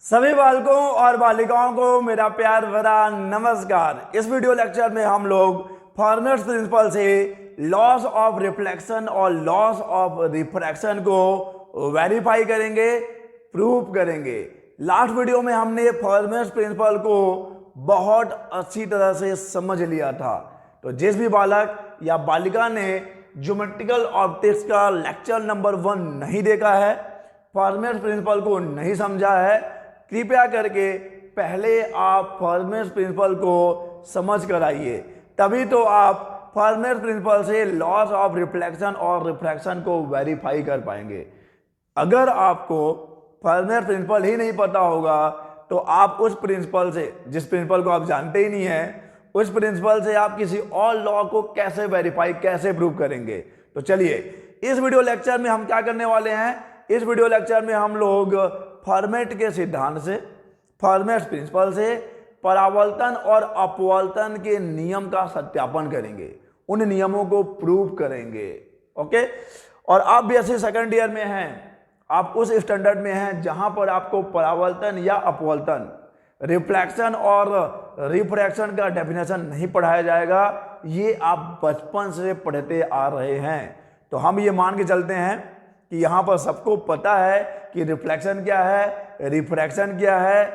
सभी बालकों और बालिकाओं को मेरा प्यार भरा नमस्कार। इस वीडियो लेक्चर में हम लोग फॉर्मेट्स प्रिंसिपल से लॉस ऑफ रिफ्लेक्शन और लॉस ऑफ रिफ्रैक्शन को वेरीफाई करेंगे, प्रूव करेंगे। लास्ट वीडियो में हमने फॉर्मेट्स प्रिंसिपल को बहुत अच्छी तरह से समझ लिया था। तो जिस भी बालक या बालिका ने ज्योमेट्रिकल ऑप्टिक्स का लेक्चर नंबर 1 नहीं देखा है, फॉर्मेट्स प्रिंसिपल को नहीं समझा है, कृपया करके पहले आप फॉर्मेट्स प्रिंसिपल को समझ कर आइए, तभी तो आप फॉर्मेट्स प्रिंसिपल से लॉस ऑफ रिफ्लेक्शन और रिफ्रैक्शन को वेरीफाई कर पाएंगे। अगर आपको फॉर्मेट्स प्रिंसिपल ही नहीं पता होगा तो आप उस प्रिंसिपल से, जिस प्रिंसिपल को आप जानते ही नहीं है, उस प्रिंसिपल से आप किसी और लॉ को कैसे वेरीफाई, कैसे प्रूव करेंगे। तो चलिए इस वीडियो लेक्चर में हम क्या करने वाले हैं। इस वीडियो लेक्चर में हम लोग फॉर्मेट के सिद्धांत से, फॉर्मेट्स प्रिंसिपल से परावर्तन और अपवर्तन के नियम का सत्यापन करेंगे, उन नियमों को प्रूव करेंगे। ओके, और आप भी ऐसे सेकंड ईयर में हैं, आप उस स्टैंडर्ड में हैं जहां पर आपको परावर्तन या अपवर्तन, रिफ्लेक्शन और रिफ्रैक्शन का डेफिनेशन नहीं पढ़ाया जाएगा। ये आप बचपन से पढ़ते आ रहे हैं। तो हम ये मान के चलते हैं कि यहाँ पर सबको पता है कि रिफ्लेक्शन क्या है, रिफ्रैक्शन क्या है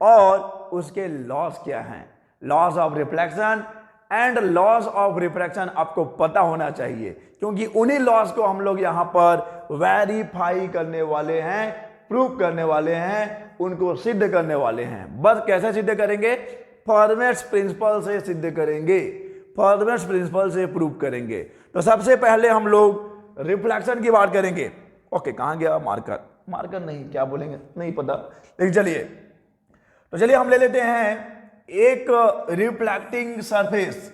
और उसके लॉस क्या हैं। Loss of reflection and loss of refraction आपको पता होना चाहिए, क्योंकि उन्हीं लॉस को हम लोग यहाँ पर वेरीफाई करने वाले हैं, प्रूव करने वाले हैं, उनको सिद्ध करने वाले हैं। बस कैसे सिद्ध करेंगे? फॉर्मेट्स प्रिंसिपल से सिद्ध करेंगे, फॉर्मेट्स प्रिंसिपल से प्रूव करेंगे। तो सबसे पहले हम लोग रिफ्लेक्शन की बात करेंगे। ओके, कहां गया मार्कर? मार्कर नहीं, क्या बोलेंगे नहीं पता, लेकिन चलिए। तो चलिए हम ले लेते हैं एक रिफ्लेक्टिंग सरफेस।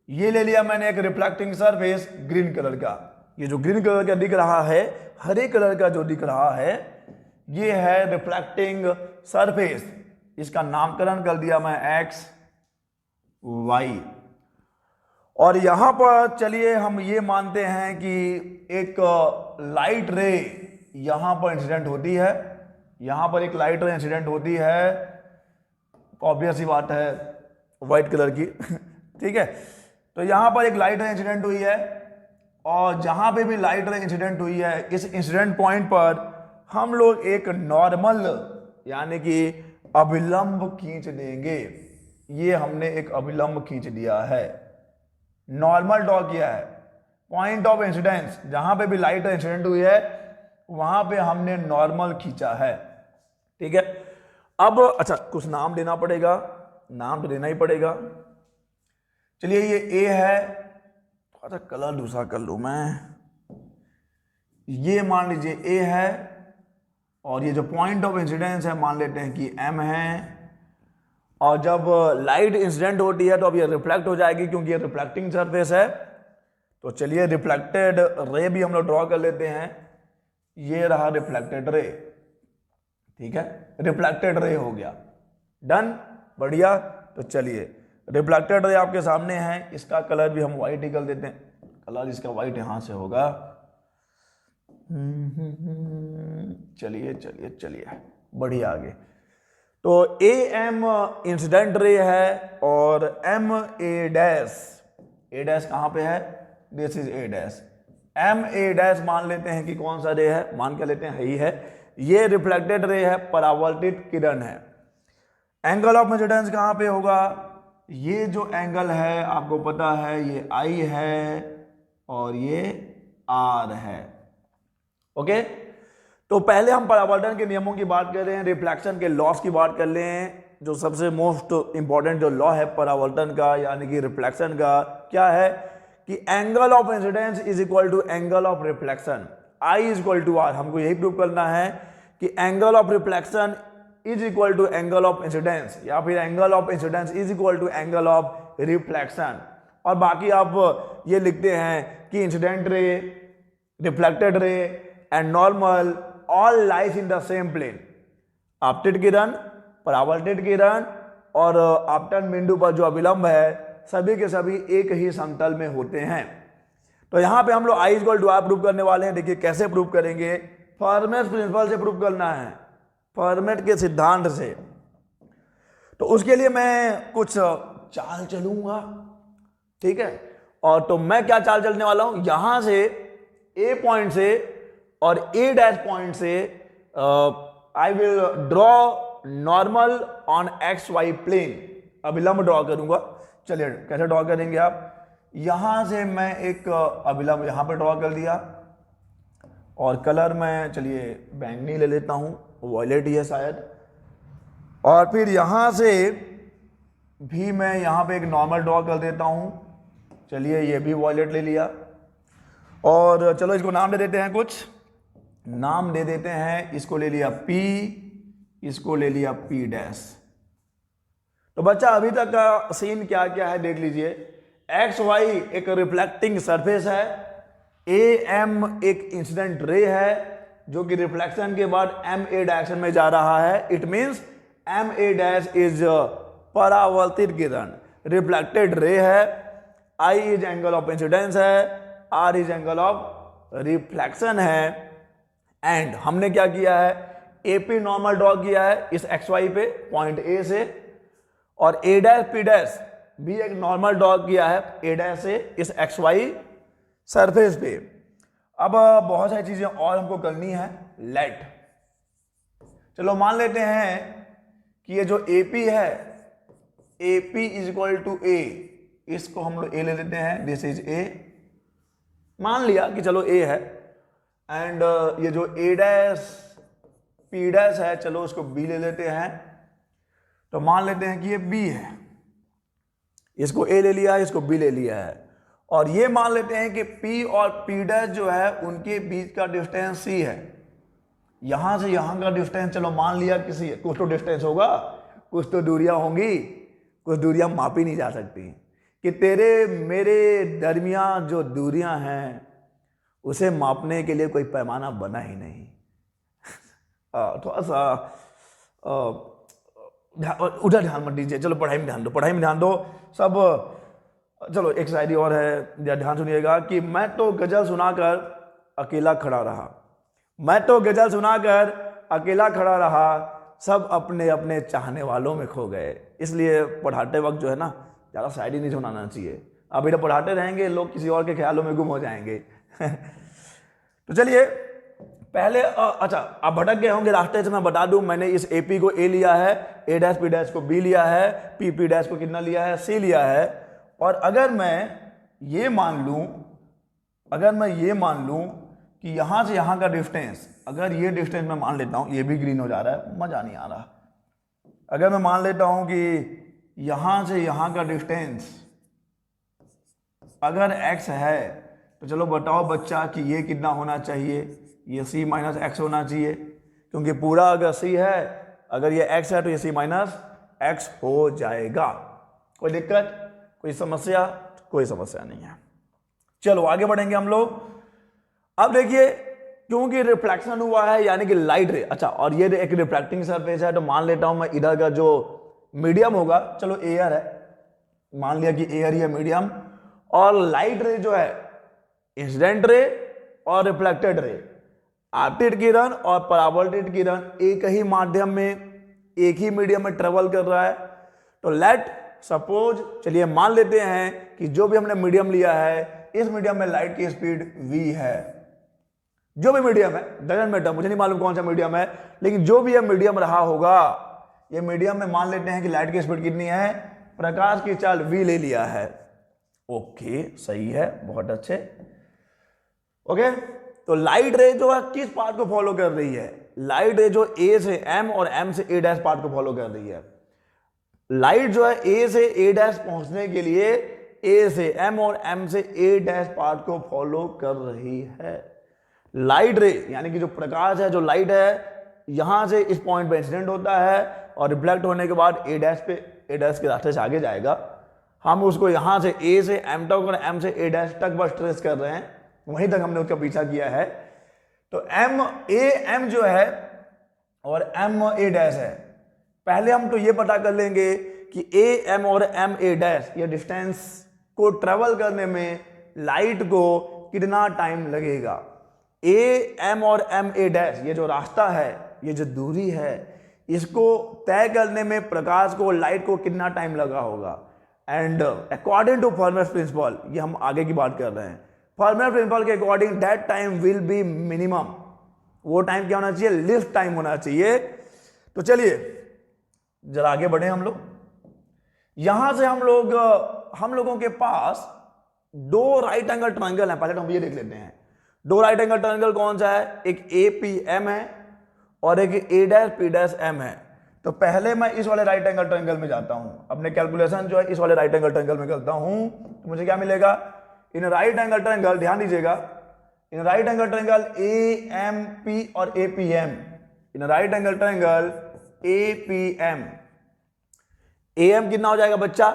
ये ले लिया मैंने एक रिफ्लेक्टिंग सरफेस ग्रीन कलर का। ये जो ग्रीन कलर का दिख रहा है, हरे कलर का जो दिख रहा है, ये है रिफ्लेक्टिंग सरफेस। इसका नामकरण कर दिया मैं एक्स वाई। और यहां पर चलिए हम ये मानते हैं कि एक लाइट रे यहां पर इंसिडेंट होती है, यहां पर एक लाइट रे इंसिडेंट होती है, ऑब्वियस सी बात है, व्हाइट कलर की ठीक है। तो यहां पर एक लाइट रे इंसिडेंट हुई है, और जहां पे भी लाइट रे इंसिडेंट हुई है, इस इंसिडेंट पॉइंट पर हम लोग एक नॉर्मल यानी कि अभिलंब खींच देंगे। ये हमने एक अभिलंब खींच दिया है, नॉर्मल ड्रॉ किया है। पॉइंट ऑफ इंसिडेंस, जहां पे भी लाइट इंसिडेंट हुई है वहां पे हमने नॉर्मल खींचा है, ठीक है। अब अच्छा, कुछ नाम देना पड़ेगा, नाम तो देना ही पड़ेगा। चलिए ये ए है, अच्छा कलर दूसरा कर लूं मैं, ये मान लीजिए ए है, और ये जो पॉइंट ऑफ इंसिडेंस है मान लेते हैं कि एम है। और जब लाइट इंसिडेंट होती है तो अब ये रिफ्लेक्ट हो जाएगी, क्योंकि ये रिफ्लेक्टिंग सरफेस है। तो चलिए रिफ्लेक्टेड रे भी हम लोग ड्रॉ कर लेते हैं। ये रहा रिफ्लेक्टेड रे, ठीक है, रिफ्लेक्टेड रे हो गया, डन, बढ़िया। तो चलिए रिफ्लेक्टेड रे आपके सामने है, इसका कलर भी हम व्हाइट ही कर देते हैं। कलर इसका व्हाइट यहां से होगा। चलिए चलिए चलिए, बढ़िया आगे। तो ए एम इंसिडेंट रे है और एम ए डैश कहां पे है? This is a dash. M A dash मान लेते हैं कि कौन सा रे है, मान के लेते हैं ही है, ये रिफ्लेक्टेड रे है, परावर्तित किरण है। एंगल ऑफ इंसिडेंस कहां पे होगा? ये जो एंगल है आपको पता है, ये आई है और ये आर है। ओके, तो पहले हम परावर्तन के नियमों की बात कर रहे हैं, रिफ्लेक्शन के लॉस की बात कर रहे हैं। जो सबसे मोस्ट इंपॉर्टेंट जो लॉ है परावर्तन का यानी कि रिफ्लेक्शन का, क्या है कि angle of incidence is equal to angle of reflection, I is equal to R. हमको यही प्रूव करना है कि angle of reflection is equal to angle of incidence, या फिर angle of incidence is equal to angle of reflection. और बाकी आप ये लिखते हैं कि incident ray, reflected ray and normal all lies in the same plane. आपतित किरण, परावर्तित किरण और आपतन बिंदु पर जो अभिलंब है, सभी के सभी एक ही समतल में होते हैं। तो यहां पे हम लोग I equal to are prove करने वाले हैं। देखिए कैसे प्रूव करेंगे, फॉर्मेट्स प्रिंसिपल से प्रूव करना है। फर्मेट के सिद्धांत से। तो उसके लिए मैं कुछ चाल चलूंगा, ठीक है। और तो मैं क्या चाल चलने वाला हूं, यहां से ए पॉइंट से और ए डैश पॉइंट से I will draw normal on X Y plane, अभिलंब ड्रॉ करूंगा। चलिए कैसे ड्रॉ करेंगे आप, यहां से मैं एक अभिलंब यहां पे ड्रॉ कर दिया, और कलर मैं चलिए बैंगनी ले लेता हूं, वॉयलेट ही है शायद। और फिर यहां से भी मैं यहां पे एक नॉर्मल ड्रॉ कर देता हूं, चलिए ये भी वॉयलेट ले लिया। और चलो इसको नाम दे देते हैं, कुछ नाम दे देते हैं। इसको ले लिया P, इसको ले लिया P डैश। तो बच्चा अभी तक का सीन क्या क्या है देख लीजिए। एक्स वाई एक रिफ्लेक्टिंग सरफेस है, ए एम एक इंसिडेंट रे है जो कि रिफ्लेक्शन के बाद एम ए डायरेक्शन में जा रहा है। It means M A dash is परावर्तित किरण, रिफ्लेक्टेड रे है। I is angle of incidence है, R is angle of reflection है। एंड हमने क्या किया है, एपी नॉर्मल ड्रॉ किया है इस एक्स वाई पे पॉइंट ए से, और ए डैश पी डैश भी एक नॉर्मल ड्रॉ किया है ए डैश से इस एक्स वाई सरफेस पे। अब बहुत सारी चीजें और हमको करनी है। लेट चलो मान लेते हैं कि ये जो एपी है, एपी इज इक्वल टू ए, इसको हम लोग ए ले लेते हैं, दिस इज ए, मान लिया कि चलो ए है। एंड ये जो ए डैश पी डैश है, चलो उसको बी ले लेते हैं। तो मान लेते हैं कि ये बी है, इसको ए ले लिया है, इसको बी ले लिया है। और ये मान लेते हैं कि पी और पी डैश जो है उनके बीच का डिस्टेंस सी है। यहां से यहां का डिस्टेंस चलो मान लिया किसी, कुछ तो डिस्टेंस होगा, कुछ तो दूरियां होंगी, कुछ दूरियां मापी नहीं जा सकती। कि तेरे मेरे दरमियान जो दूरियां हैं उसे मापने के लिए कोई पैमाना बना ही नहीं। थोड़ा सा उधर ध्यान मत दीजिए, चलो पढ़ाई में ध्यान दो, पढ़ाई में ध्यान दो सब। चलो एक शायरी और है, ध्यान सुनिएगा कि मैं तो गजल सुनाकर अकेला खड़ा रहा, मैं तो गजल सुनाकर अकेला खड़ा रहा, सब अपने अपने चाहने वालों में खो गए। इसलिए पढ़ाते वक्त जो है ना ज़्यादा शायरी नहीं सुनाना चाहिए। अभी तो पढ़ाते रहेंगे लोग किसी और के ख्यालों में गुम हो जाएंगे। तो चलिए पहले अच्छा आप भटक गए होंगे रास्ते से, मैं बता दूं मैंने इस एपी को ए लिया है, ए डैश पी डैश को बी लिया है, पी पी डैश को कितना लिया है, सी लिया है। और अगर मैं ये मान लूं, अगर मैं ये मान लूं कि यहां से यहां का डिस्टेंस, अगर ये डिस्टेंस मैं मान लेता हूं, ये भी ग्रीन हो जा रहा है, मजा नहीं आ रहा। अगर मैं मान लेता हूं कि यहां से यहां का डिस्टेंस अगर x है, तो चलो बताओ बच्चा कि ये कितना होना चाहिए, ये c माइनस एक्स होना चाहिए, क्योंकि पूरा अगर c है, अगर ये x है तो ये c माइनस एक्स हो जाएगा। कोई दिक्कत, कोई समस्या? कोई समस्या नहीं है। चलो आगे बढ़ेंगे हम लोग। अब देखिए क्योंकि रिफ्लेक्शन हुआ है यानी कि लाइट रे, अच्छा और ये एक रिफ्लेक्टिंग सरफेस है, तो मान लेता हूं मैं इधर का जो मीडियम होगा, चलो एयर है, मान लिया कि एयर ही है मीडियम, और लाइट रे जो है इंसिडेंट रे और रिफ्लेक्टेड रे, आपतित किरण और परावर्तित किरण एक ही माध्यम में, एक ही मीडियम में ट्रेवल कर रहा है। तो लेट सपोज, चलिए मान लेते हैं कि जो भी हमने मीडियम लिया है, इस मीडियम में लाइट की स्पीड v है। जो भी मीडियम है, डजंट मैटर, मुझे नहीं मालूम कौन सा मीडियम है, लेकिन जो भी यह मीडियम रहा होगा, ये मीडियम में मान लेते हैं कि लाइट की स्पीड कितनी है, प्रकाश की चाल v ले लिया है। ओके सही है, बहुत अच्छे। ओके तो लाइट रे जो है किस पार्ट को फॉलो कर रही है, लाइट रे जो ए से m और m से a डैश पार्ट को फॉलो कर रही है। लाइट जो है a से a डैश पहुंचने के लिए a से m और m से a डैश पार्ट को फॉलो कर रही है। लाइट रे यानी कि जो प्रकाश है, जो लाइट है, यहां से इस पॉइंट पे इंसिडेंट होता है और रिफ्लेक्ट होने के बाद a डैश पे, a डैश के रास्ते से आगे जाएगा। हम उसको यहां से a से m तक और m से a डैश तक बस ट्रेस कर रहे हैं, वहीं तक हमने उसका पीछा किया है। तो m a m जो है और m a डैश है। पहले हम तो ये पता कर लेंगे कि a m और m a डैश ये डिस्टेंस को ट्रेवल करने में लाइट को कितना टाइम लगेगा। a m और m a डैश ये जो रास्ता है, ये जो दूरी है इसको तय करने में प्रकाश को, लाइट को कितना टाइम लगा होगा। And according to Fermat's principal, ये हम आगे की बात कर रहे हैं, फर्मेस प्रिंसिपल के according that time will be minimum, वो टाइम क्या होना चाहिए, लीस्ट टाइम होना चाहिए। तो चलिए जरा आगे बढ़े हम लोग। यहां से हम लोगों के पास दो राइट एंगल ट्रायंगल है। पहले तो हम ये देख लेते हैं दो राइट एंगल ट्रायंगल कौन सा है, एक APM है और एक A'P' है। तो पहले मैं इस वाले राइट एंगल ट्रायंगल में जाता हूं, अपने कैलकुलेशन जो है इस वाले राइट एंगल ट्रायंगल में करता हूं। तो मुझे क्या मिलेगा, इन राइट एंगल ट्रायंगल, ध्यान दीजिएगा, in right angle triangle AMP और APM, in right angle triangle APM, AM कितना हो जाएगा बच्चा,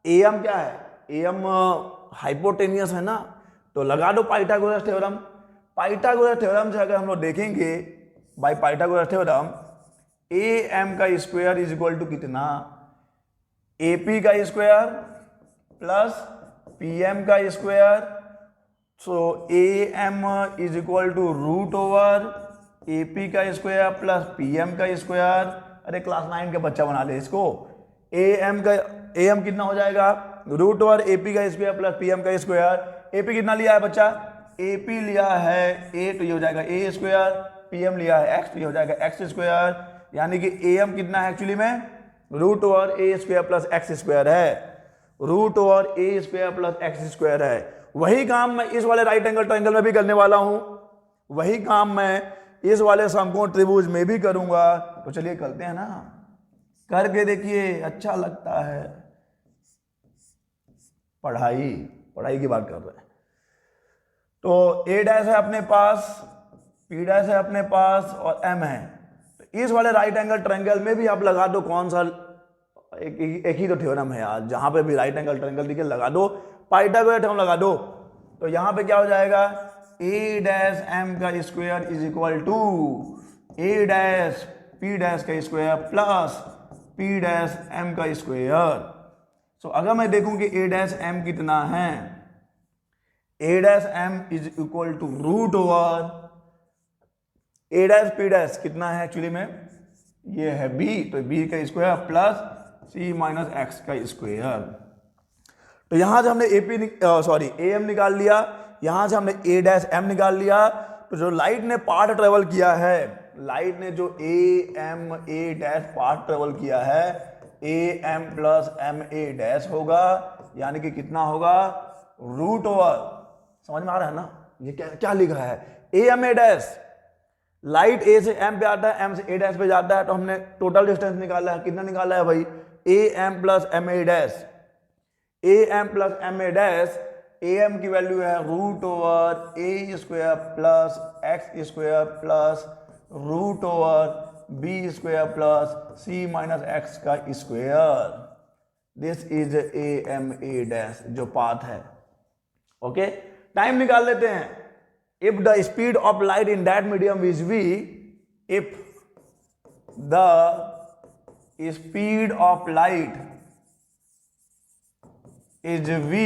AM क्या है, AM हाइपोटेनियस है ना, तो लगा दो पाइथागोरस थ्योरम। पाइथागोरस थ्योरम से अगर हम लोग देखेंगे बाय पाइथागोरस थ्योरम, AM का स्क्वायर इज इक्वल टू कितना, AP का स्क्वायर प्लस PM का square. So AM is equal to root over AP का स्क्वायर प्लस PM का स्क्वायर। अरे क्लास 9 के बच्चा बना ले इसको। AM कितना हो जाएगा, रूट ओवर AP का स्क्वायर प्लस PM का स्क्वायर। AP कितना लिया है बच्चा, AP लिया है A, तो ये हो जाएगा A स्क्वायर, PM लिया है X, तो ये हो जाएगा X स्क्वायर। यानी कि AM कितना है एक्चुअली में, root over A square plus X square है, root over A square plus X square है। वही काम मैं इस वाले राइट एंगल ट्रायंगल में भी करने वाला हूं, वही काम मैं इस वाले समकोण त्रिभुज में भी करूंगा। तो चलिए करते हैं ना, करके देखिए, अच्छा लगता है। पढ़ाई की बात कर रहे हैं। तो A' है अपने पास, P' है अपने पास और M है। तो इस वाले राइट एंगल ट्रायंगल में भी आप लगा दो कौन सा, एक ही तो थ्योरम है यार, जहां पे भी राइट एंगल ट्रायंगल दिखे लगा दो, पाइथागोरस थ्योरम लगा दो। तो यहां पे क्या हो जाएगा, A' का square is equal to A' का स्क्वायर प्लस P' का स्क्वायर। सो अगर मैं देखूं कि A' कितना है, A' is equal to root over A' कितना है एक्चुअली में, ये है B, तो B का square plus C minus X का स्क्वायर। तो यहां से हमने AM निकाल लिया, यहां से हमने A' निकाल लिया। तो जो लाइट ने पाथ ट्रेवल किया है, लाइट ने जो A' पाथ ट्रेवल किया है, AM प्लस MA' होगा, यानी कि कितना होगा, रूट ओवर, समझ में आ रहा है ना, ये क्या लिखा है, AMA'। लाइट A से M पे आता है, M से A' पे जाता है, तो हमने टोटल डिस्टेंस निकाला है, कितना निकाला है भाई, AM plus MA'। AM plus MA', AM की वैल्यू है root over A square plus X square plus root over B square plus C minus X का स्क्वायर। दिस इज AMA' जो पाथ है। ओके, टाइम निकाल लेते हैं। If the speed of light in that medium is v, if the speed of light is v,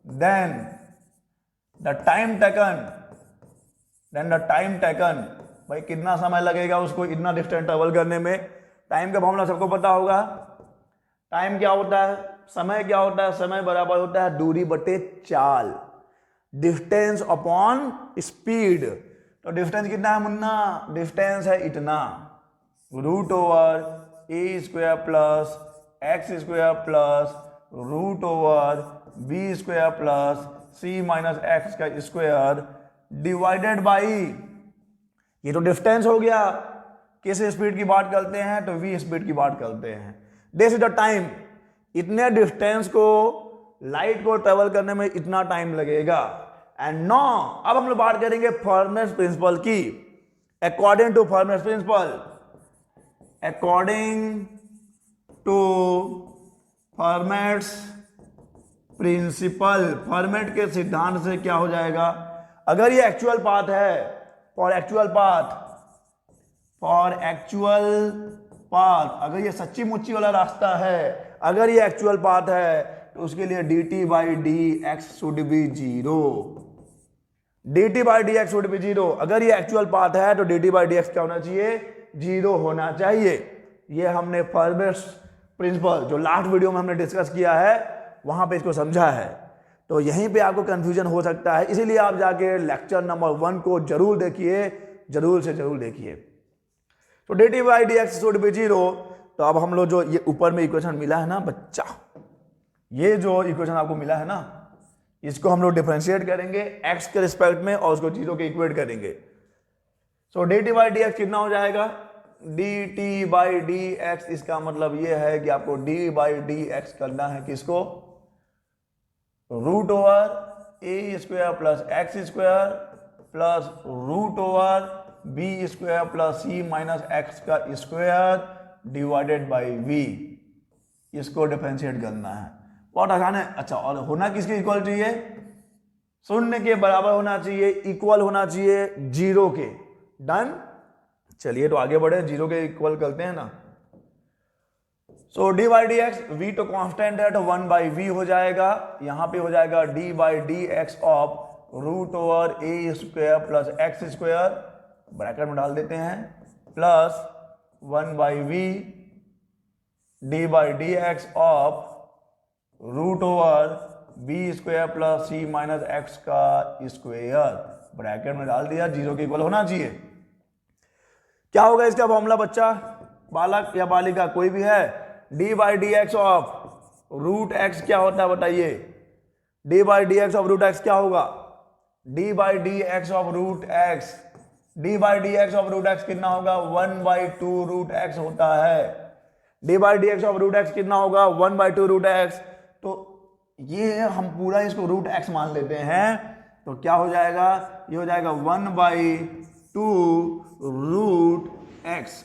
then the time taken, भाई कितना समय लगेगा उसको इतना डिस्टेंस ट्रेवल करने में। टाइम का फॉर्मूला सबको पता होगा। टाइम क्या होता है, समय क्या होता है, समय बराबर होता है दूरी बटे चाल, डिस्टेंस अपॉन स्पीड। तो डिस्टेंस कितना है मुन्ना, डिस्टेंस है इतना, रूट ओवर ए square plus x square plus root over B square plus सी माइनस एक्स का स्क्वायर डिवाइडेड बाई, ये तो डिस्टेंस हो गया। किस स्पीड की बात करते हैं, तो वी स्पीड की बात करते हैं। दिस इज द टाइम, इतने डिस्टेंस को लाइट को ट्रेवल करने में इतना टाइम लगेगा। एंड नो, अब हम लोग बात करेंगे फर्मेस प्रिंसिपल की। According to Fermat's principle, according to Fermat's principle, Fermat के सिद्धांत से क्या हो जाएगा, अगर ये एक्चुअल पाथ है, फॉर एक्चुअल पाथ, अगर ये सच्ची मुच्ची वाला रास्ता है, अगर ये एक्चुअल पाथ है, तो उसके लिए dt by D x should be 0। D T by D x would be zero. अगर ये एक्चुअल पार्ट है तो D T by D x क्या होना चाहिए, जीरो होना चाहिए। ये हमने फर्स्ट प्रिंसिपल जो लास्ट वीडियो में हमने डिस्कस किया है वहां पे इसको समझा है। तो यहीं पे आपको कंफ्यूजन हो सकता है, इसीलिए आप जाके लेक्चर नंबर 1 को जरूर देखिए, जरूर से जरूर देखिए। तो D T by D x would be zero. तो अब हम लोग जो ये ऊपर में इक्वेशन मिला है ना बच्चा, ये जो इक्वेशन आपको मिला है ना, इसको हम लोग डिफरेंशिएट करेंगे एक्स के रिस्पेक्ट में और उसको जीरो के इक्वेट करेंगे। So D T by D X कितना हो जाएगा, D T by D X. इसका मतलब ये है कि आपको डी बाई डी एक्स करना है किसको, रूट ओवर ए square plus x square plus root over B square plus सी माइनस एक्स का स्क्वायर डिवाइडेड बाई वी। इसको डिफरेंशिएट करना है, बहुत आसान है। अच्छा, और होना किसके इक्वल चाहिए, शून्य के बराबर होना चाहिए, इक्वल होना चाहिए जीरो के। डन। चलिए तो आगे बढ़े, जीरो के इक्वल करते हैं ना। So D by D X, V तो कांस्टेंट है तो 1 बाई वी हो जाएगा। यहां पे हो जाएगा d by D x of root over A square plus x square, bracket में डाल देते हैं, plus 1 by v d by D x of root over B square plus C minus x का स्क्वायर, ब्रैकेट में डाल दिया, zero के equal होना चाहिए। क्या होगा इसका फॉर्मूला बच्चा, बालक या बालिका कोई भी है, d by D x of root x क्या होता है बताइए, d by D x of root x क्या होगा, d by D x of root x, d by D x of root x कितना होगा, 1/2 रूट एक्स होता है। D by D x of root x कितना होगा, 1/2 रूट एक्स। तो ये हम पूरा इसको रूट एक्स मान लेते हैं, तो क्या हो जाएगा, ये हो जाएगा 1/2 रूट एक्स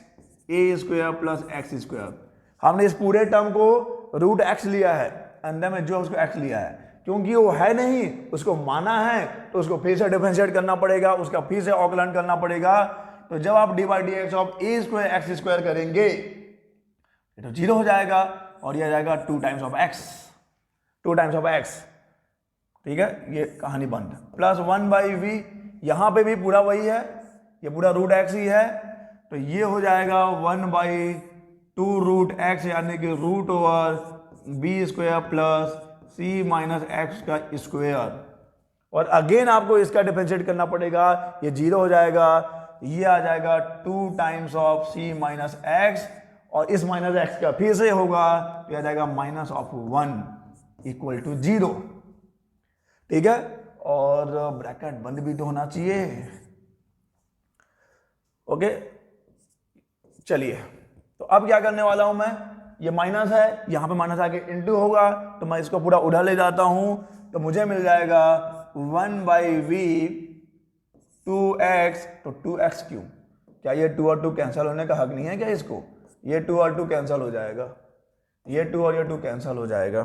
ए स्क्वायर प्लस एक्स स्क्वायर। हमने इस पूरे टर्म को रूट एक्स लिया है, अंदर में जो उसको एक्स लिया है, क्योंकि वो है नहीं, उसको माना है तो उसको फिर से डिफरेंशिएट करना पड़ेगा, उसका फिर से ऑकलन करना पड़ेगा। तो जब आप D by D x of A square x square करेंगे तो जीरो हो जाएगा, और यह आ जाएगा 2 times of x, 2 times of x. ठीक है, ये कहानी बंद। प्लस 1 बाई वी, यहां पे भी पूरा वही है, ये पूरा रूट एक्स ही है, तो ये हो जाएगा 1/2 रूट एक्स, यानी कि root over B square plus सी माइनस एक्स का स्क्वायर। और अगेन आपको इसका डिफरेंशिएट करना पड़ेगा, ये जीरो हो जाएगा, ये आ जाएगा 2 times of c minus x, और इस माइनस एक्स का फिर से होगा, तो आ जाएगा -1 इक्वल टू 0। ठीक है, और ब्रैकेट बंद भी तो होना चाहिए। ओके, चलिए तो अब क्या करने वाला हूं मैं, ये माइनस है, यहां पे माइनस आके इंटू होगा, तो मैं इसको पूरा उड़ा ले जाता हूं, तो मुझे मिल जाएगा 1/v 2x, तो 2x क्यों, क्या ये 2 और 2 कैंसिल होने का हक नहीं है क्या इसको, ये 2 और 2 कैंसिल हो जाएगा, ये 2 और ये 2 कैंसिल हो जाएगा।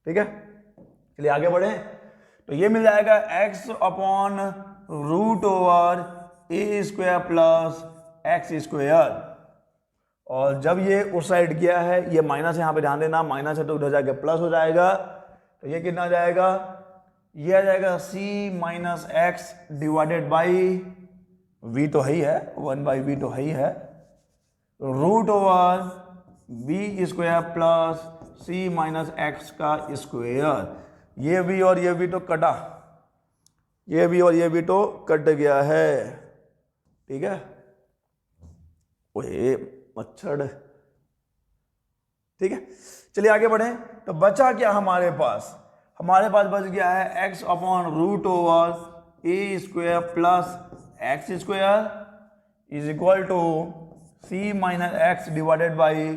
ठीक है, चलिए आगे बढ़े। तो ये मिल जाएगा x अपॉन रूट ओवर ए स्क्वायर प्लस एक्स स्क्वायर, और जब ये उस साइड गया है, ये माइनस यहाँ पे ध्यान देना, माइनस है तो उधर जाके प्लस हो जाएगा, तो ये कितना आ जाएगा, ये आ जाएगा c minus x divided by v तो है ही है, 1/v तो है ही है, root over B square plus सी माइनस एक्स का स्क्वायर। ये भी और ये भी तो कटा, ये भी और ये भी तो कट गया है। ठीक है, ओए मच्छर। ठीक है, चलिए आगे बढ़े। तो बचा क्या हमारे पास, हमारे पास बच गया है x upon root over A square plus x square is equal to c minus x divided by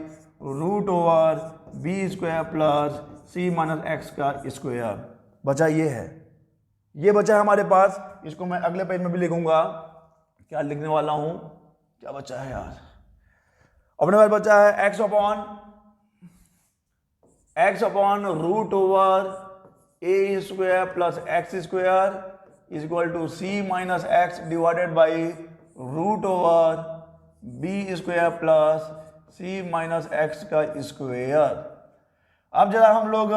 root over B square plus C minus x का स्क्वायर। बचा ये है, ये बचा है हमारे पास, इसको मैं अगले पेज में भी लिखूंगा। क्या लिखने वाला हूं, क्या बचा है यार, अपने पास बचा है x upon root over A square plus x square is equal to c minus x divided by root over B square plus C minus x का स्क्वायर। अब जरा हम लोग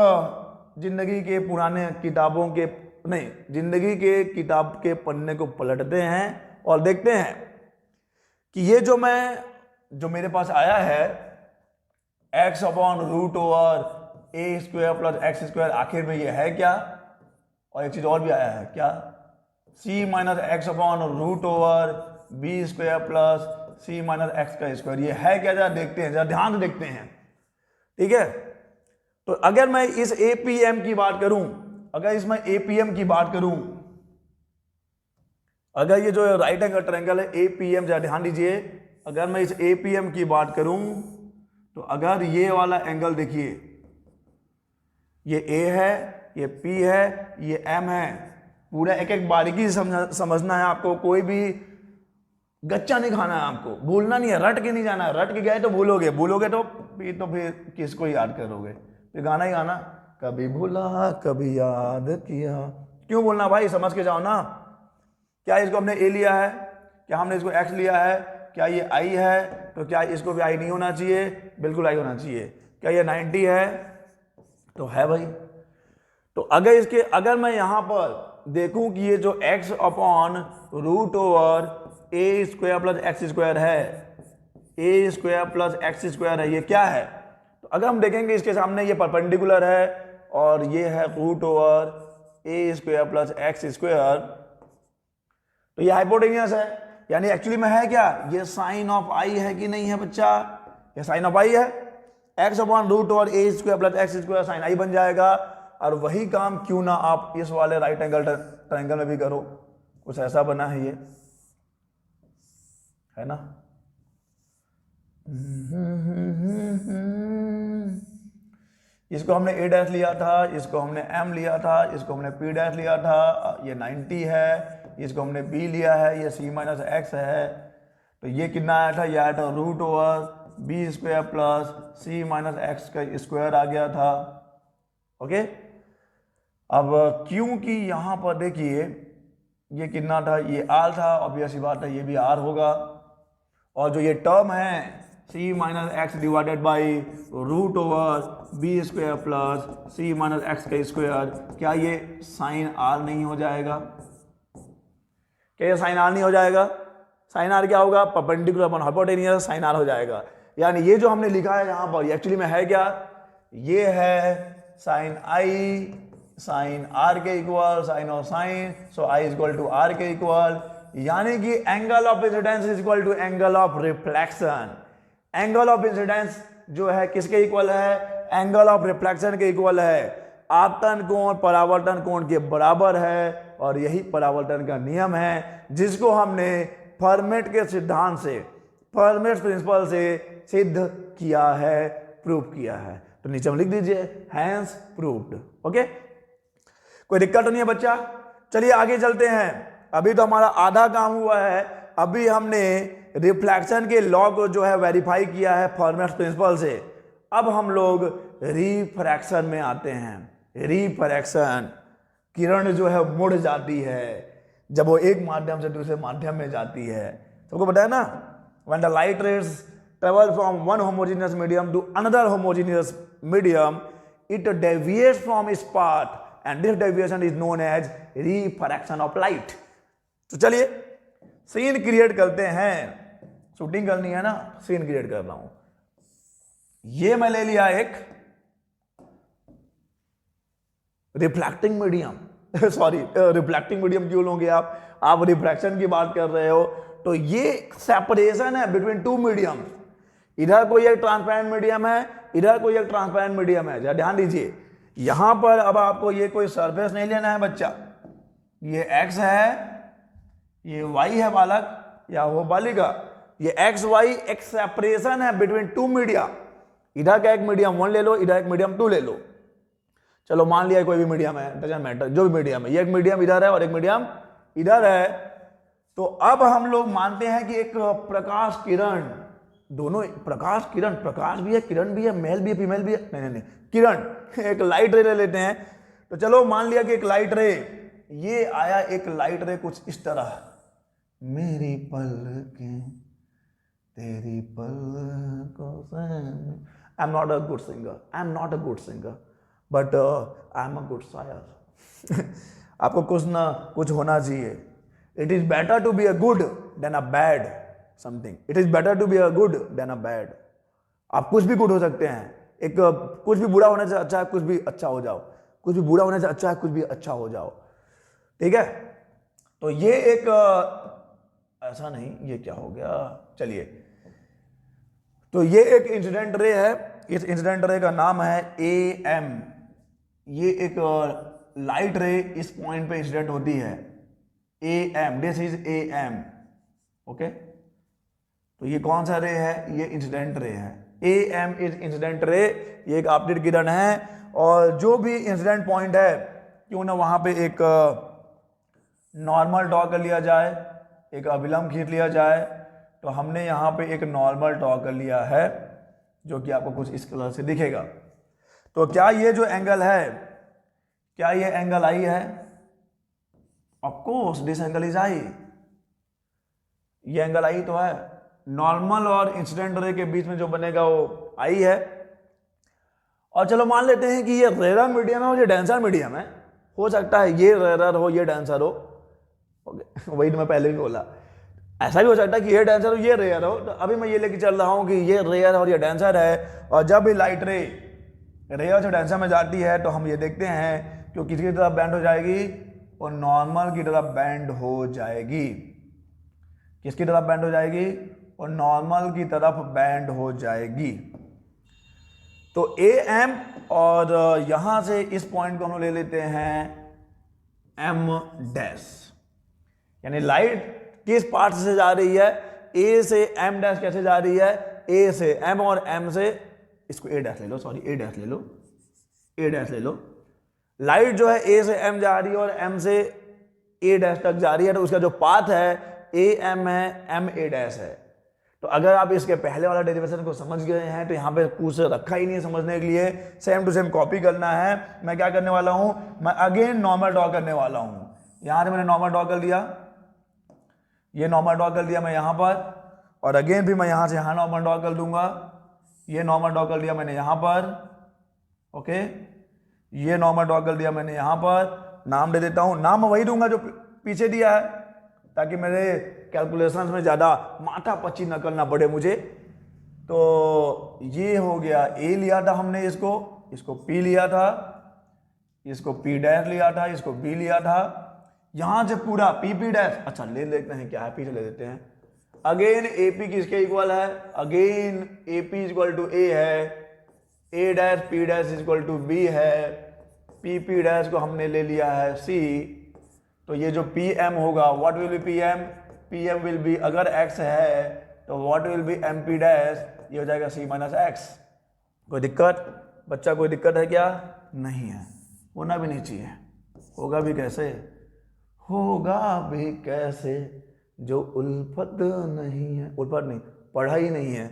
जिंदगी के पुराने किताबों के नहीं, जिंदगी के किताब के पन्ने को पलटते हैं और देखते हैं कि ये जो मेरे पास आया है x अपॉन रूट ओवर ए स्क्वायर प्लस एक्स स्क्वायर, आखिर में ये है क्या? और एक चीज और भी आया है क्या? c minus x upon root over B square plus c minus x का स्क्वायर, ये है क्या? जरा देखते हैं, जरा ध्यान से देखते हैं, ठीक है। तो अगर मैं इस एपीएम की बात करूं, अगर इसमें एपीएम की बात करूं, अगर ये जो राइट एंगल ट्रायंगल है एपीएम, जरा ध्यान दीजिए, अगर मैं इस एपीएम की बात करूं तो अगर ये वाला एंगल देखिए, ये ए है, ये पी है, ये एम है, पूरा एक एक बारीकी समझना है आपको, कोई भी गच्चा नहीं खाना है आपको, भूलना नहीं है, रट के नहीं जाना है, रट के गए तो भूलोगे, भूलोगे तो फिर किसको याद करोगे? फिर गाना ही गाना, कभी भूला कभी याद किया, क्यों बोलना भाई, समझ के जाओ ना। क्या इसको हमने ए लिया है? क्या हमने इसको एक्स लिया है? क्या ये आई है? तो क्या इसको भी आई नहीं होना चाहिए? बिल्कुल आई होना चाहिए। क्या ये 90 है? तो है भाई। तो अगर मैं यहां पर देखूं कि ये जो x अपॉन रूट ओवर ए स्क्वायर प्लस एक्स स्क्वायर है, ए स्क्वायर प्लस एक्स स्क्वायर है, ये क्या है? तो अगर हम देखेंगे इसके सामने ये परपेंडिकुलर है और ये है रूट ओवर ए स्क्वायर प्लस एक्स स्क्वायर, तो ये हाइपोटेनियस है, यानी एक्चुअली में है क्या? ये साइन ऑफ आई है कि नहीं है बच्चा? ये साइन ऑफ आई है, X upon root over A square plus x square sine I बन जाएगा। और वही काम क्यों ना आप इस वाले राइट एंगल ट्रायंगल में भी करो, कुछ ऐसा बना है ये, है ना। इसको हमने ए डैश लिया था, इसको हमने एम लिया था, इसको हमने पी डैश लिया था, ये 90 है, इसको हमने बी लिया है, ये सी माइनस एक्स है, तो ये कितना आया था? ये आया था root over B square plus सी माइनस एक्स का स्क्वायर आ गया था। ओके, अब क्योंकि यहां पर देखिए ये कितना था? ये आर था, ऑब्वियस सी बात है ये भी आर होगा, और जो ये टर्म है c minus x divided by root over B square plus C minus x का स्क्वायर, क्या ये साइन आर नहीं हो जाएगा? क्या ये साइन आर नहीं हो जाएगा? साइन आर क्या होगा? Perpendicular upon hypotenuse, sine r हो जाएगा। यानी ये जो हमने लिखा है यहां पर एक्चुअली में है क्या? ये है साइन आई साइन आर के equal sine of sine, so i is equal to r के इक्वल, यानी कि angle of incidence is equal to angle of reflection. Angle of incidence जो है किसके इक्वल है? एंगल ऑफ रिफ्लेक्शन के equal है। आपतन कोण परावर्तन कोण के बराबर है, और यही परावर्तन का नियम है जिसको हमने फर्मेट के सिद्धांत से, फर्मेट प्रिंसिपल से सिद्ध किया है, प्रूव किया है। तो नीचे में लिख दीजिए हैंस प्रूव्ड। ओके, कोई दिक्कत तो नहीं है बच्चा? चलिए आगे चलते हैं। अभी तो हमारा आधा काम हुआ है, अभी हमने रिफ्लेक्शन के लॉ को जो है वेरीफाई किया है फर्मेट प्रिंसिपल से। अब हम लोग रिफ्रैक्शन में आते हैं। रिफ्रैक्शन, किरण जो है मुड़ जाती है जब वो एक माध्यम से दूसरे माध्यम में जाती है। सबको पता है ना, when the light rays travel from one homogeneous medium to another homogeneous medium, it deviates from its path and this deviation is known as refraction of light। तो चलिए सीन क्रिएट करते हैं, शूटिंग करनी है ना, सीन क्रिएट कर रहा हूं। ये मैं ले लिया एक reflecting medium, sorry reflecting medium क्यों लोगे आप रिफ्रैक्शन की बात कर रहे हो, तो ये सेपरेशन है बिटवीन टू मीडियम। इधर कोई एक ट्रांसपेरेंट मीडियम है, इधर कोई एक ट्रांसपेरेंट मीडियम है। जरा ध्यान दीजिए, यहां पर अब आपको ये कोई सरफेस नहीं लेना है बच्चा, ये x है, ये y है बालक या वो बालिका, ये x y एक सेपरेशन है बिटवीन टू मीडिया। इधर का एक मीडियम 1 ले लो, इधर एक मीडियम 2 ले लो, चलो मान लिया कोई भी मीडियम है, डजंट मैटर, जो भी मीडियम है, ये एक मीडियम इधर है और एक मीडियम इधर है। तो अब हम लोग मानते हैं कि एक प्रकाश किरण, दोनों प्रकाश किरण, प्रकाश भी है किरण भी है, मेल भी है फीमेल भी है, नहीं किरण, एक लाइट रे ले लेते हैं। तो चलो मान लिया कि एक लाइट रे, ये आया एक लाइट रे कुछ इस तरह, मेरी पलकें तेरी पलकों से। I am not a good singer, but I am a good शायर। आपको कुछ ना कुछ होना चाहिए। It is better to be a good than a bad something. It is better to be a good than a bad. आप कुछ भी गुड हो सकते हैं, एक कुछ भी बुरा होने से अच्छा है कुछ भी अच्छा हो जाओ, कुछ भी बुरा होने से अच्छा है कुछ भी अच्छा हो जाओ, ठीक है। तो ये एक ऐसा नहीं, ये क्या हो गया, चलिए। तो ये एक इंसिडेंट रे है, इस इंसिडेंट रे का नाम है ए एम। ये एक लाइट रे इस पॉइंट पे इंसिडेंट होती है, A M, this is A M, okay. तो ये कौन सा रे है, ये इंसिडेंट रे है। A M is incident ray, ये एक आपतित किरण है। और जो भी इंसिडेंट पॉइंट है, क्यों ना वहां पे एक नॉर्मल ड्रॉ कर लिया जाए, एक अभिलंब खींच लिया जाए। तो हमने यहाँ पे एक नॉर्मल ड्रॉ कर लिया है, जो कि आपको कुछ इस कलर से दिखेगा। तो क्या ये जो एंगल है, क्या ये एंगल आई है? Of course this angle is I. ये एंगल आई तो है। नॉर्मल और इंसिडेंट रे के बीच में जो बनेगा वो आई है। और चलो मान लेते हैं कि ये रेयर मीडियम है और ये डेंसर मीडियम है। हो सकता है ये रेयर हो ये डेंसर हो, वही तो मैं पहले भी बोला। ऐसा भी हो सकता है कि ये डेंसर हो ये रेयर हो। तो अभी मैं ये लेके चल रहा हूं कि ये रेयर और ये डेंसर है। और जब भी लाइट रे रेयर से डेंसर में जाती है तो हम ये देखते हैं कि वो किसकी तरफ बैंड हो जाएगी, और नॉर्मल की तरफ बैंड हो जाएगी। किसकी तरफ बैंड हो जाएगी, और नॉर्मल की तरफ बैंड हो जाएगी। तो ए एम, और यहां से इस पॉइंट को हम ले लेते हैं एम डैश। यानी लाइट किस पार्ट से जा रही है, ए से एम डैश कैसे जा रही है, ए से एम और एम से, इसको ए डैश ले लो, सॉरी ए डैश ले लो, ए डैश ले लो। लाइट जो है ए से एम जा रही है और एम से ए डैश तक जा रही है। तो उसका जो पाथ है ए एम है, एम ए डैश है। तो अगर आप इसके पहले वाला डेरिवेशन को समझ गए हैं तो यहाँ पे कुछ रखा ही नहीं है समझने के लिए, सेम टू सेम कॉपी करना है। मैं क्या करने वाला हूं, मैं अगेन नॉर्मल ड्रॉ करने वाला हूं। यहां से मैंने नॉर्मल ड्रॉ कर दिया, ये नॉर्मल ड्रॉ कर दिया मैं यहां पर, और अगेन भी मैं यहां से यहां नॉर्मल ड्रॉ कर दूंगा। ये नॉर्मल ड्रॉ कर दिया मैंने यहां पर, ओके। ये नॉर्मल ड्रॉ कर दिया मैंने यहां पर। नाम दे देता हूं, नाम वही दूंगा जो पीछे दिया है, ताकि मेरे कैलकुलेशंस में ज़्यादा माथा पच्ची न करना पड़े मुझे। तो ये हो गया ए लिया था हमने, इसको पी लिया था, इसको पी डैश लिया था, इसको बी लिया था। यहां से पूरा पी पी डैश, अच्छा ले लेते हैं, क्या है पी से ले लेते हैं। अगेन ए पी किसके इक्वल है, again A P equal to A है, A dash P dash equal to B है, पी पी डैश को हमने ले लिया है सी। तो ये जो पी एम होगा, what will be P M, P M will be, अगर एक्स है तो what will be M P dash, ये हो जाएगा सी माइनस एक्स। कोई दिक्कत बच्चा, कोई दिक्कत है क्या? नहीं है, होना भी नहीं चाहिए। होगा भी कैसे, होगा भी कैसे जो उल्फत नहीं है, उल्फत नहीं, पढ़ा ही नहीं है।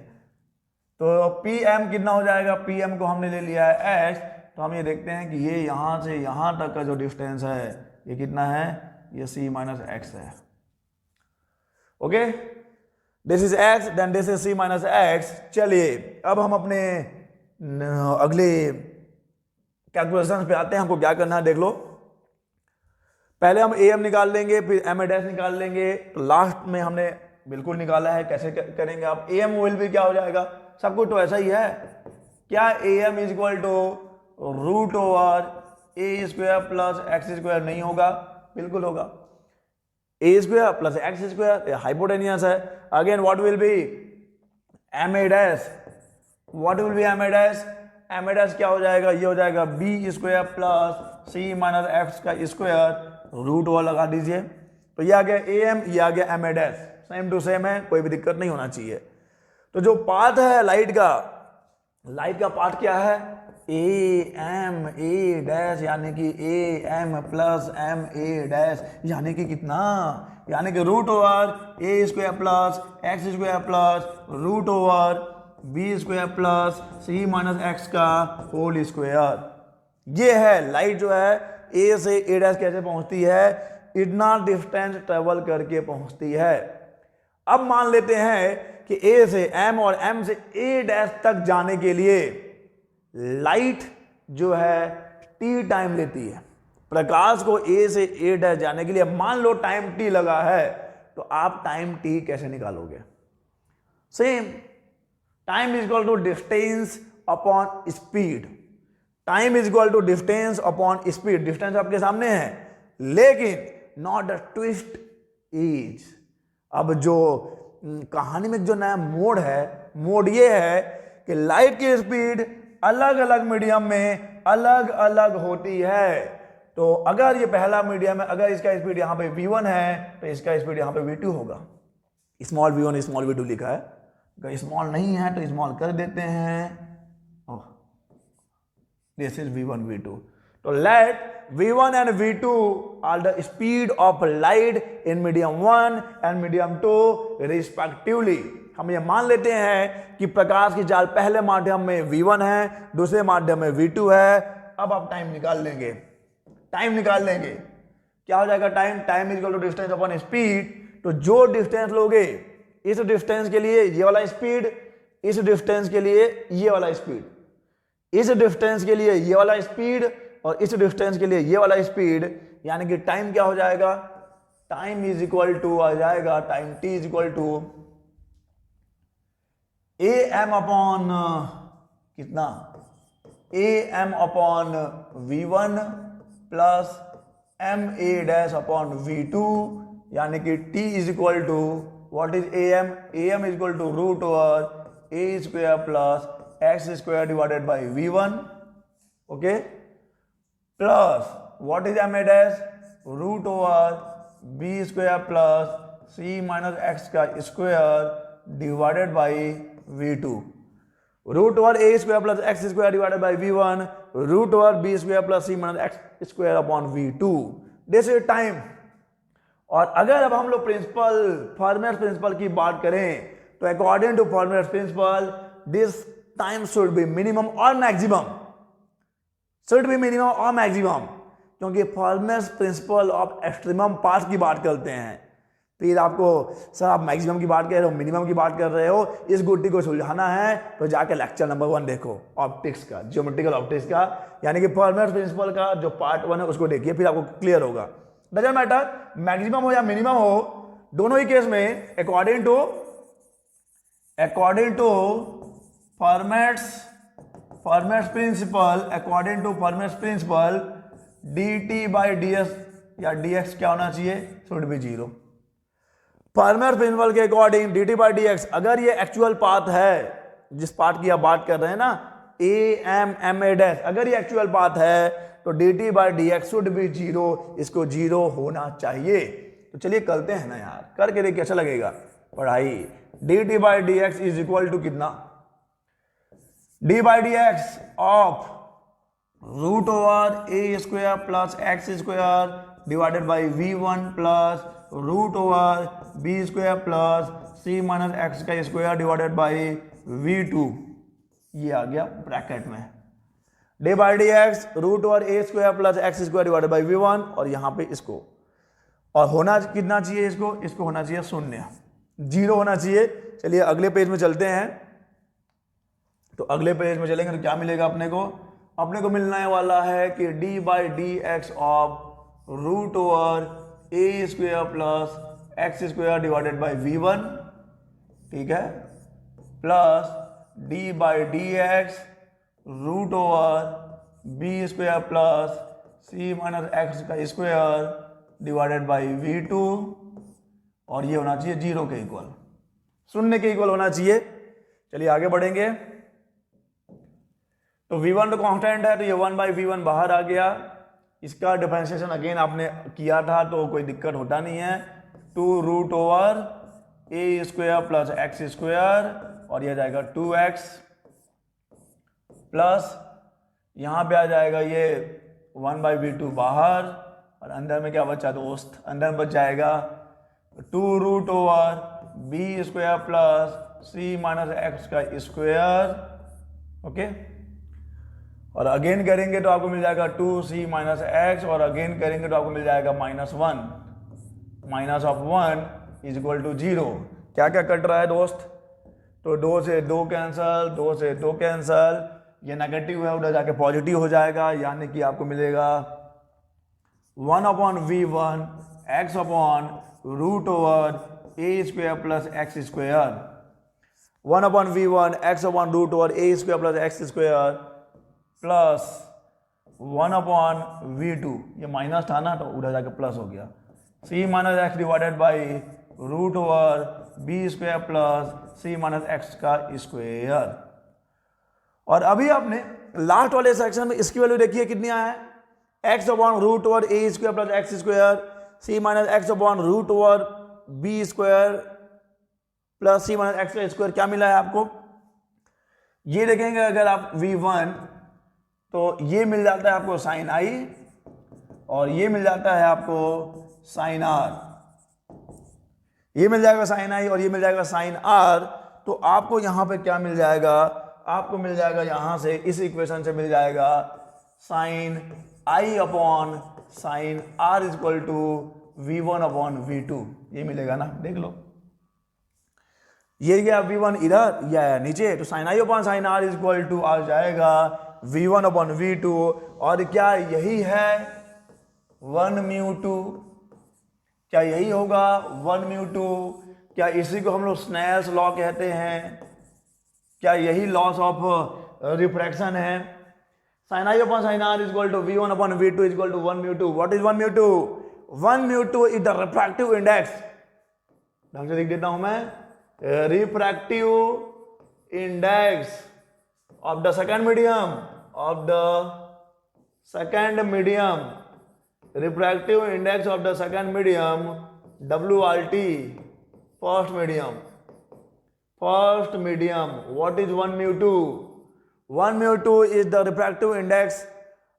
तो पी एम कितना हो जाएगा, पी एम को हमने ले लिया है एक्स। तो हम ये देखते हैं कि ये यहां से यहां तक का जो डिस्टेंस है ये कितना है, ये सी माइनस एक्स है, okay. This is x, then this is c minus x. चलिए अब हम अपने अगले कैलकुलेशन पे आते हैं। हमको क्या करना है देख लो। पहले हम ए एम निकाल लेंगे, फिर एम ए डैश निकाल लेंगे। तो लास्ट में हमने बिल्कुल निकाला है, कैसे करेंगे आप। ए एम विल भी क्या हो जाएगा, सब कुछ तो ऐसा ही है। क्या A M is equal to root over A square plus x square नहीं होगा, बिल्कुल होगा। A square plus x square hypotenuse है। Again what will be M A dash, what will be M A dash, M A dash क्या हो जाएगा, ये हो जाएगा बी स्क्वायर प्लस सी माइनस एक्स का स्क्वायर, रूट ओवर लगा दीजिए। तो ये आ गया ए एम, ये आ गया M A dash, same to same है, कोई भी दिक्कत नहीं होना चाहिए। तो जो पाथ है लाइट का पाथ क्या है, ए एम ए डैश, यानी कि A M plus M A dash, यानी कि कितना, यानी कि रूट ओवर ए square plus x square plus root over B square plus सी माइनस एक्स का होल स्क्वायर। ये है लाइट जो है ए से ए डैश कैसे पहुंचती है, इतना डिस्टेंस ट्रेवल करके पहुंचती है। अब मान लेते हैं कि ए से एम और एम से ए डैश तक जाने के लिए लाइट जो है टी टाइम लेती है। प्रकाश को ए से ए डैश जाने के लिए मान लो टाइम टी लगा है, तो आप टाइम टी कैसे निकालोगे? Same, time is equal to distance upon speed. Time is equal to distance upon speed. Distance आपके सामने है, लेकिन नॉट द ट्विस्ट इज। अब जो कहानी में जो नया मोड है, मोड ये है कि लाइट की स्पीड अलग अलग मीडियम में अलग अलग होती है। तो अगर ये पहला मीडियम है, अगर इसका स्पीड यहां पे v1 है तो इसका स्पीड यहां पे v2 होगा। स्मॉल v1 स्मॉल v2 लिखा है, अगर स्मॉल नहीं है तो स्मॉल कर देते हैं। This is v1 v2। तो late v1 and v2 are the speed of light in medium 1 and medium 2 respectively। हम ये मान लेते हैं कि प्रकाश की चाल पहले माध्यम में v1 है, दूसरे माध्यम में v2 है। अब आप टाइम निकाल लेंगे, टाइम निकाल लेंगे, क्या हो जाएगा? Time is equal to distance upon speed. तो जो डिस्टेंस लोगे, इस डिस्टेंस के लिए ये वाला स्पीड, इस डिस्टेंस के लिए ये वाला स्पीड, इस डिस्टेंस के लिए ये वाला स्पीड और इस डिस्टेंस के लिए ये वाला स्पीड, यानी कि टाइम क्या हो जाएगा? टाइम इज इक्वल टू आ जाएगा, time T is equal to A M upon कितना? A M upon v1 plus M A dash upon v2, यानी कि t is equal to what is A M? A M is equal to root over A square plus x square divided by v1, okay, plus what is M A dash? Root over B square plus C minus x का square divided by v2, root over A square plus x square divided by v1, root over B square plus C minus x square upon v2। This is time. और अगर अब हम लोग principal, format principal की बात करें, तो according to Fermat principle this time should be minimum और मैक्सिमम, शुड बी मिनिमम और मैक्सिमम, क्योंकि Fermat principle of extremum path की बात करते हैं। फिर आपको सर आप मैक्सिमम की बात कर रहे हो, मिनिमम की बात कर रहे हो, इस गुट्टी को सुलझाना है तो जाके लेक्चर नंबर 1 देखो, ऑप्टिक्स का, ज्योमेट्रिकल ऑप्टिक्स का, यानी कि फॉर्मेट प्रिंसिपल का जो पार्ट 1 है उसको देखिए, फिर आपको क्लियर होगा। डजंट मैटर मैक्सिमम हो या मिनिमम हो, दोनों ही केस में according to Fermat principle dt by ds या dx क्या होना चाहिए? Should be 0। फॉर्मेट प्रिंसिपल के अकॉर्डिंग dt बाई dx, अगर ये एक्चुअल पाथ है, जिस पाथ की आप बात कर रहे हैं ना, A M M A dash, अगर ये एक्चुअल पाथ है तो dt by dx should be 0, इसको 0 होना चाहिए। तो चलिए करते हैं ना यार, करके देखिए अच्छा लगेगा पढ़ाई। dt by dx is equal to कितना? d by dx of root over A square plus x square divided by v1 plus root over B square plus C minus x का स्क्वायर डिवाइडेड बाई v2, ये आ गया bracket में। d by D x root over A square plus x square divided by v1, और यहाँ पे इसको, और होना कितना चाहिए? इसको होना चाहिए 0, 0 होना चाहिए। चलिए अगले पेज में चलते हैं। तो अगले पेज में चलेंगे तो क्या मिलेगा अपने को मिलने वाला है कि d by D x of root over A square plus x square divided by v1, ठीक है, plus d by D x root over B square plus C minus x का स्क्वायर डिवाइडेड बाई v2, और ये होना चाहिए 0 के equal, 0 के equal होना चाहिए। चलिए आगे बढ़ेंगे। तो v1 तो कांस्टेंट है, तो ये 1 बाई v1 बाहर आ गया। इसका डिफरेंशिएशन अगेन आपने किया था तो कोई दिक्कत होता नहीं है। 2 रूट ओवर ए स्क्वायर प्लस एक्स स्क्वायर, और यह जाएगा 2x प्लस यहाँ पे आ जाएगा ये 1 बाई v2 बाहर, और अंदर में क्या बचा? दोस्त अंदर बच जाएगा 2 root over B square plus सी माइनस एक्स का स्क्वायर, ओके, और अगेन करेंगे तो आपको मिल जाएगा 2c माइनस एक्स, और अगेन करेंगे तो आपको मिल जाएगा -1, minus of 1 is equal to 0। क्या क्या कट रहा है दोस्त? तो 2 से 2 कैंसल, 2 से 2 कैंसल, ये नेगेटिव है उधर जाके पॉजिटिव हो जाएगा, यानी कि आपको मिलेगा 1 upon V1 x upon root over ए square plus x square, 1 upon V1 x upon root over ए square plus x square plus 1 upon V2, ये माइनस था ना तो उधर जाके प्लस हो गया, c minus x divided by root over B square plus C minus x का square. और अभी आपने लास्ट वाले सेक्शन में इसकी वैल्यू देखिए कितनी आया है, एक्स अपॉन रूट ओवर ए square plus x square C minus x upon root over B square plus सी माइनस एक्स का स्क्वायर। क्या मिला है आपको, ये देखेंगे अगर आप V1 तो ये मिल जाता है आपको साइन आई और ये मिल जाता है आपको साइन आर, ये मिल जाएगा साइन आई और ये मिल जाएगा साइन आर। तो आपको यहां पे क्या मिल जाएगा, आपको मिल जाएगा यहां से इस इक्वेशन से मिल जाएगा sine I upon sine are is equal to V1 upon V2, ये मिलेगा ना, देख लो ये गया V1 इधर, ये आया नीचे, तो sine I upon sine are is equal to आ जाएगा V1 अपॉन V2। और क्या यही है 1 म्यू 2, क्या यही होगा 1 म्यू 2? क्या इसी को हम लोग स्नेल्स लॉ कहते हैं? क्या यही लॉस ऑफ रिफ्रैक्शन है? Sine I upon sine are is equal to V1 upon V2 is equal to 1 mu 2। What is 1 mu 2? 1 mu 2 is the refractive index, ढंग से लिख देता हूं मैं, refractive index of the second medium, of the second medium, refractive index of the second medium WRT, first medium, first medium. What is 1 mu 2? 1 mu 2 is the refractive index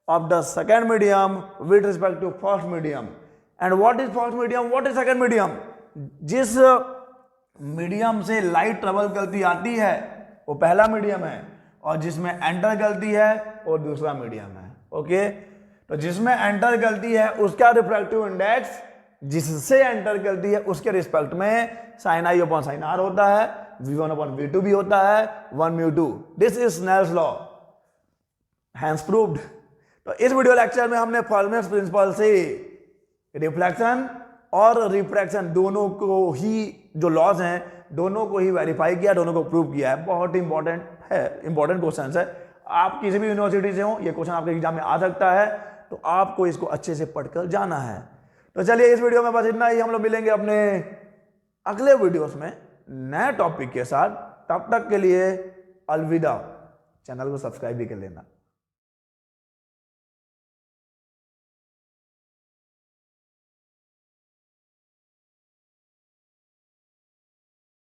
of the second medium with respect to first medium. And what is first medium? What is second medium? जिस medium से light travel करती आती है वो पहला medium है, और जिसमें एंटर करती है वो दूसरा मीडियम है। ओके, तो जिसमें एंटर करती है उसका रिफ्रैक्टिव इंडेक्स जिससे एंटर करती है उसके रिस्पेक्ट में साइन आई अपॉन साइन आर होता है, V1 अपॉन V2 भी होता है, 1 mu 2। This is Snell's law, hence proved. तो इस वीडियो लेक्चर में हमने फर्नेस प्रिंसिपल से रिफ्लेक्शन और रिफ्रैक्शन दोनों को ही, जो लॉज हैं दोनों को ही वेरीफाई किया, दोनों को प्रूव किया है। बहुत इंपॉर्टेंट है, इंपॉर्टेंट क्वेश्चन है। आप किसी भी यूनिवर्सिटी से हो, ये क्वेश्चन आपके एग्जाम में आ सकता है, तो आपको इसको अच्छे से पढ़कर जाना है। तो चलिए इस वीडियो में बस इतना ही, हम लोग मिलेंगे अपने अगले वीडियोस में नए टॉपिक के साथ। तब तक के लिए अलविदा। चैनल को सब्सक्राइब भी कर लेना।